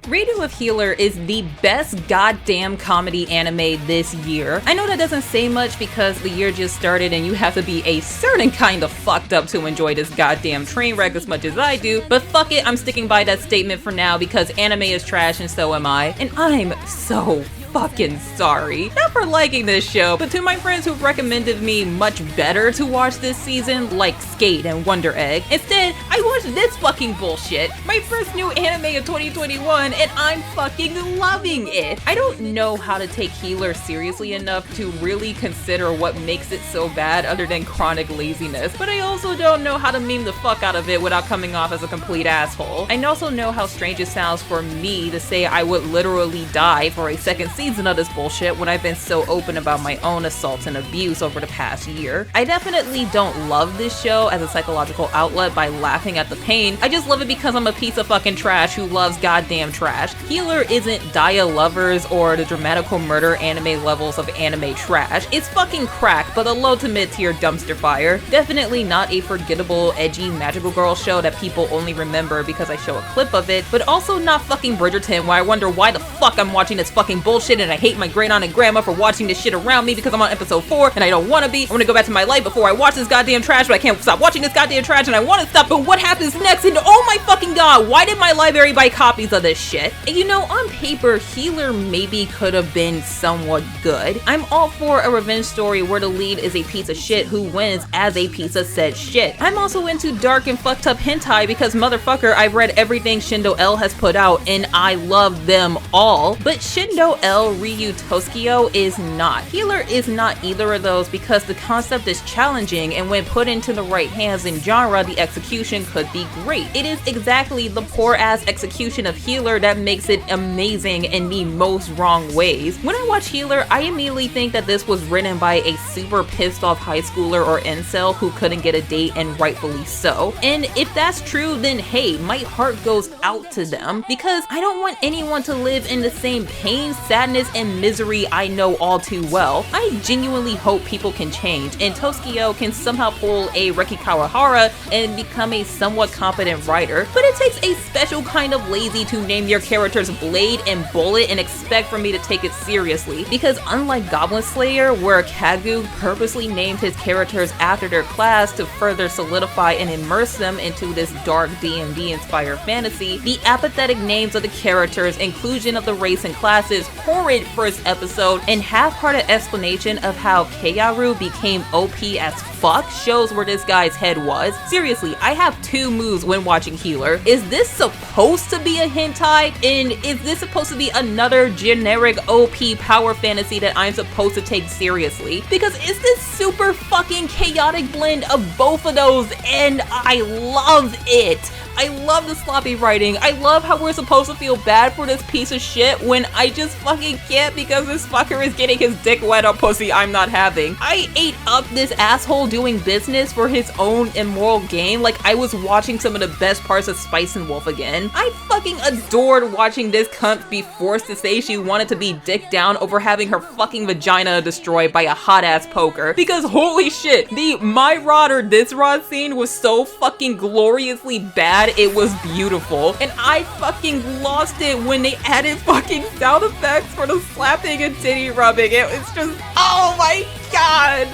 Redo of Healer is the best goddamn comedy anime this year. I know that doesn't say much because the year just started and you have to be a certain kind of fucked up to enjoy this goddamn train wreck as much as I do, but fuck it, I'm sticking by that statement for now because anime is trash and so am I, and I'm so fucking sorry. Not for liking this show, but to my friends who've recommended me much better to watch this season, like Skate and Wonder Egg. Instead, I watched this fucking bullshit, my first new anime of 2021, and I'm fucking loving it. I don't know how to take Healer seriously enough to really consider what makes it so bad other than chronic laziness, but I also don't know how to meme the fuck out of it without coming off as a complete asshole. I also know how strange it sounds for me to say I would literally die for a second season of this bullshit when I've been so open about my own assaults and abuse over the past year. I definitely don't love this show as a psychological outlet by laughing at the pain. I just love it because I'm a piece of fucking trash who loves goddamn trash. Healer isn't Daya Lovers or the dramatical murder anime levels of anime trash. It's fucking crack, but a low to mid tier dumpster fire. Definitely not a forgettable, edgy, magical girl show that people only remember because I show a clip of it, but also not fucking Bridgerton where I wonder why the fuck I'm watching this fucking bullshit and I hate my great aunt and grandma for watching this shit around me because I'm on episode 4 and I don't want to be. I want to go back to my life before I watch this goddamn trash, but I can't stop watching this goddamn trash and I want to stop, but what happens next? And oh my fucking god, why did my library buy copies of this shit? And you know, on paper, Healer maybe could have been somewhat good. I'm all for a revenge story where the lead is a piece of shit who wins as a piece of said shit. I'm also into dark and fucked up hentai because motherfucker, I've read everything Shindo L has put out and I love them all, but Shindo L Ryu Toskio is not. Healer is not either of those because the concept is challenging and when put into the right hands in genre, the execution could be great. It is exactly the poor ass execution of Healer that makes it amazing in the most wrong ways. When I watch Healer, I immediately think that this was written by a super pissed off high schooler or incel who couldn't get a date, and rightfully so. And if that's true, then hey, my heart goes out to them because I don't want anyone to live in the same pain, sadness, and misery I know all too well. I genuinely hope people can change and Toskio can somehow pull a Reki Kawahara and become a somewhat competent writer, but it takes a special kind of lazy to name your characters Blade and Bullet and expect for me to take it seriously, because unlike Goblin Slayer, where Kagu purposely named his characters after their class to further solidify and immerse them into this dark D&D inspired fantasy, the apathetic names of the characters, inclusion of the race and classes, horrid first episode, and half-hearted explanation of how Keiaru became OP as fuck shows where this guy's head was. Seriously, I have two moves when watching Healer. Is this supposed to be a hentai? And is this supposed to be another generic OP power fantasy that I'm supposed to take seriously? Because it's this super fucking chaotic blend of both of those and I love it. I love the sloppy writing. I love how we're supposed to feel bad for this piece of shit when I just fucking can't because this fucker is getting his dick wet on pussy I'm not having. I ate up this asshole doing business for his own immoral gain like I was watching some of the best parts of Spice and Wolf again. I fucking adored watching this cunt be forced to say she wanted to be dick down over having her fucking vagina destroyed by a hot ass poker, because holy shit, the my rod or this rod scene was so fucking gloriously bad. It was beautiful, and I fucking lost it when they added fucking sound effects for the slapping and titty rubbing. It's just, oh my god,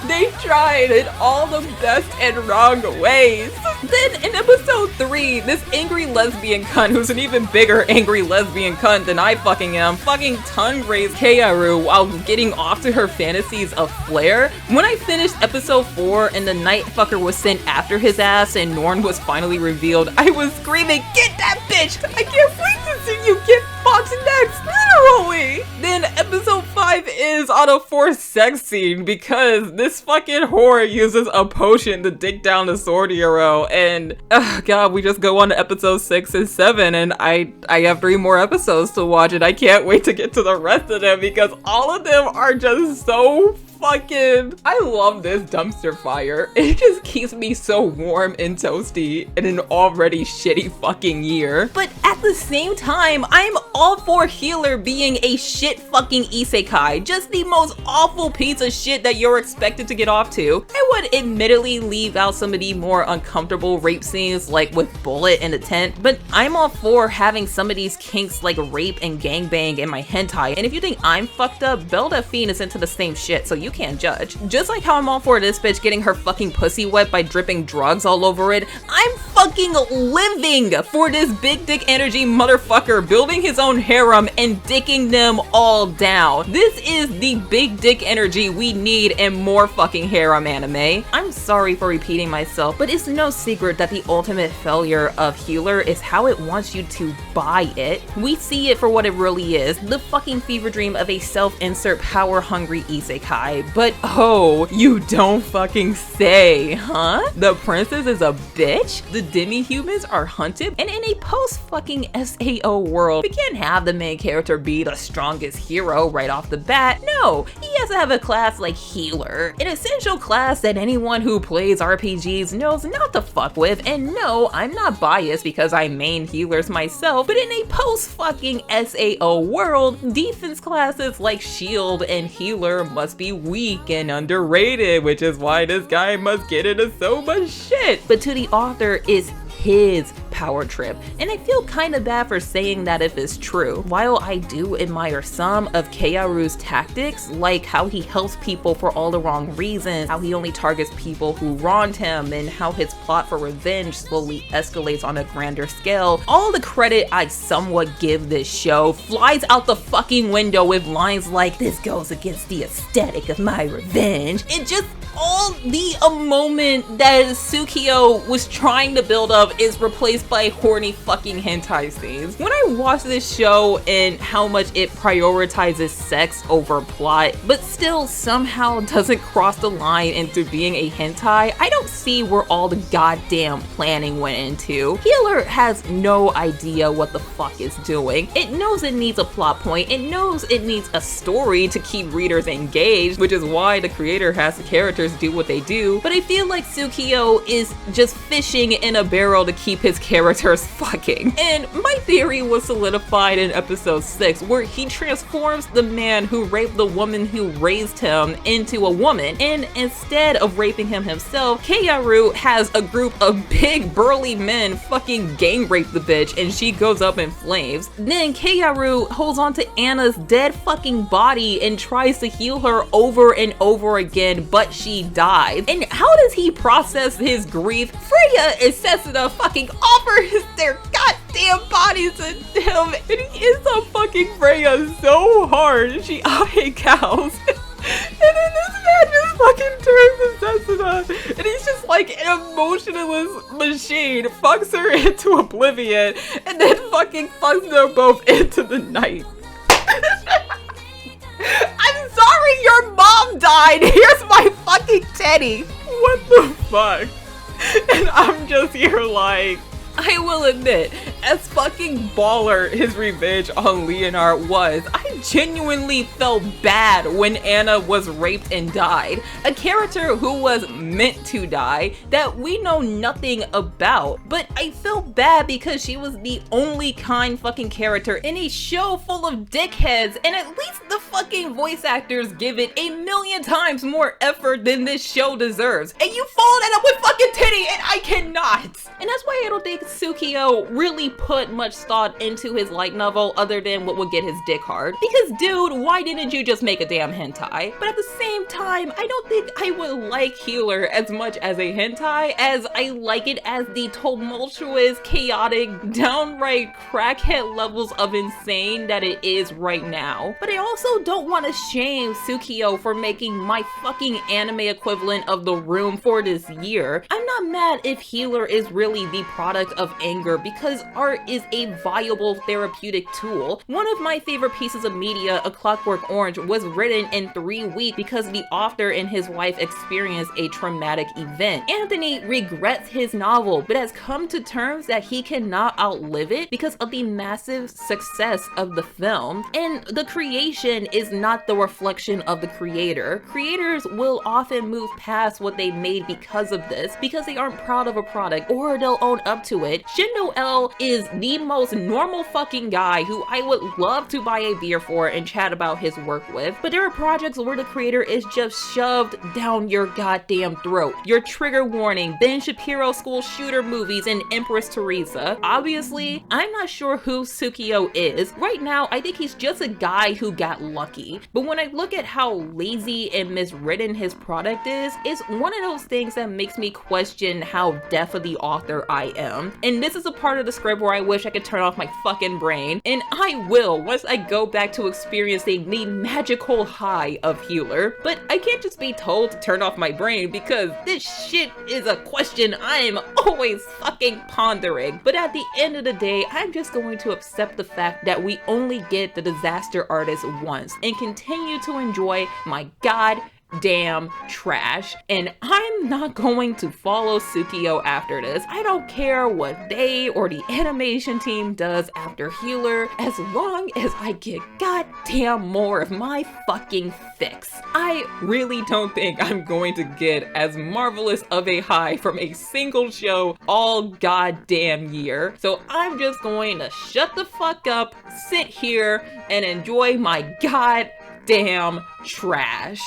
they tried in all the best and wrong ways. Then in episode 3, this angry lesbian cunt, who's an even bigger angry lesbian cunt than I fucking am, fucking tongue raised Keiaru while getting off to her fantasies of flair. When I finished episode 4 and the night fucker was sent after his ass and Norn was finally revealed, I was screaming, "Get that bitch! I can't wait to see you get fucked next!" Literally! Then episode 5 is on a forced sex scene because this fucking whore uses a potion to dick down the sword hero, and god, we just go on to episode 6 and 7 and I have 3 more episodes to watch and I can't wait to get to the rest of them because all of them are just so I love this dumpster fire. It just keeps me so warm and toasty in an already shitty fucking year. But at the same time, I'm all for Healer being a shit fucking isekai, just the most awful piece of shit that you're expected to get off to. I would admittedly leave out some of the more uncomfortable rape scenes, like with Bullet in the tent, but I'm all for having some of these kinks like rape and gangbang in my hentai. And if you think I'm fucked up, Belle Delphine is into the same shit, so you can't judge. Just like how I'm all for this bitch getting her fucking pussy wet by dripping drugs all over it, I'm fucking living for this big dick energy motherfucker building his own harem and dicking them all down. This is the big dick energy we need in more fucking harem anime. I'm sorry for repeating myself, but it's no secret that the ultimate failure of Healer is how it wants you to buy it. We see it for what it really is, the fucking fever dream of a self-insert power-hungry isekai. But oh, you don't fucking say, huh? The princess is a bitch? The demi-humans are hunted? And in a post-fucking SAO world, we can't have the main character be the strongest hero right off the bat. No, he has to have a class like Healer, an essential class that anyone who plays RPGs knows not to fuck with. And no, I'm not biased because I main healers myself, but in a post-fucking SAO world, defense classes like Shield and Healer must be weak and underrated, which is why this guy must get into so much shit. But to the author, it's his power trip, and I feel kinda bad for saying that if it's true. While I do admire some of Keiaru's tactics, like how he helps people for all the wrong reasons, how he only targets people who wronged him, and how his plot for revenge slowly escalates on a grander scale, all the credit I somewhat give this show flies out the fucking window with lines like, "This goes against the aesthetic of my revenge." It just, all the moment that Tsukio was trying to build up is replaced by horny fucking hentai scenes. When I watch this show and how much it prioritizes sex over plot, but still somehow doesn't cross the line into being a hentai, I don't see where all the goddamn planning went into. Healer has no idea what the fuck it's doing. It knows it needs a plot point, it knows it needs a story to keep readers engaged, which is why the creator has the characters do what they do, but I feel like Tsukio is just fishing in a barrel to keep his characters fucking. And my theory was solidified in episode 6, where he transforms the man who raped the woman who raised him into a woman, and instead of raping him himself, Keiaru has a group of big burly men fucking gang rape the bitch, and she goes up in flames. Then Keiaru holds on to Anna's dead fucking body and tries to heal her over and over again, but she dies. And how does he process his grief? Freya and Setsuna fucking offers their goddamn bodies to him, and he is on fucking Freya so hard, she cows. And then this man just fucking turns to Setsuna, and he's just like an emotionless machine, fucks her into oblivion, and then fucking fucks them both into the night. I'm sorry your mom died, here's my fucking teddy. What the fuck? And I'm just here like, I will admit, as fucking baller his revenge on Leonard was, I genuinely felt bad when Anna was raped and died. A character who was meant to die that we know nothing about. But I felt bad because she was the only kind fucking character in a show full of dickheads, and at least the fucking voice actors give it 1,000,000 times more effort than this show deserves. And you follow that up with fucking titty, and I cannot! And that's why I don't think Tsukio really put much thought into his light novel other than what would get his dick hard. Because dude, why didn't you just make a damn hentai? But at the same time, I don't think I would like Healer as much as a hentai as I like it as the tumultuous, chaotic, downright crackhead levels of insane that it is right now. But I also don't want to shame Tsukio for making my fucking anime equivalent of The Room for this year. I'm not mad if Healer is really the product of anger, because art is a viable therapeutic tool. One of my favorite pieces of media, A Clockwork Orange, was written in 3 weeks because the author and his wife experienced a traumatic event. Anthony regrets his novel, but has come to terms that he cannot outlive it because of the massive success of the film. And the creation is not the reflection of the creator. Creators will often move past what they made because of this, because they aren't proud of a product or they'll own up to it. Shindo L is the most normal fucking guy who I would love to buy a beer for and chat about his work with, but there are projects where the creator is just shoved down your goddamn throat. Your trigger warning, Ben Shapiro school shooter movies, and Empress Teresa. Obviously, I'm not sure who Tsukio is. Right now, I think he's just a guy who got lucky. But when I look at how lazy and miswritten his product is, it's one of those things that makes me question how deaf of the author I am. And this is a part of the script where I wish I could turn off my fucking brain. And I will once I go back to experiencing the magical high of Healer. But I can't just be told to turn off my brain because this shit is a question I'm always fucking pondering. But at the end of the day, I'm just going to accept the fact that we only get the disaster artist once and continue to enjoy my goddamn trash. And I'm not going to follow Tsukio after this. I don't care what they or the animation team does after Healer, as long as I get goddamn more of my fucking fix. I really don't think I'm going to get as marvelous of a high from a single show all goddamn year. So I'm just going to shut the fuck up, sit here, and enjoy my goddamn trash.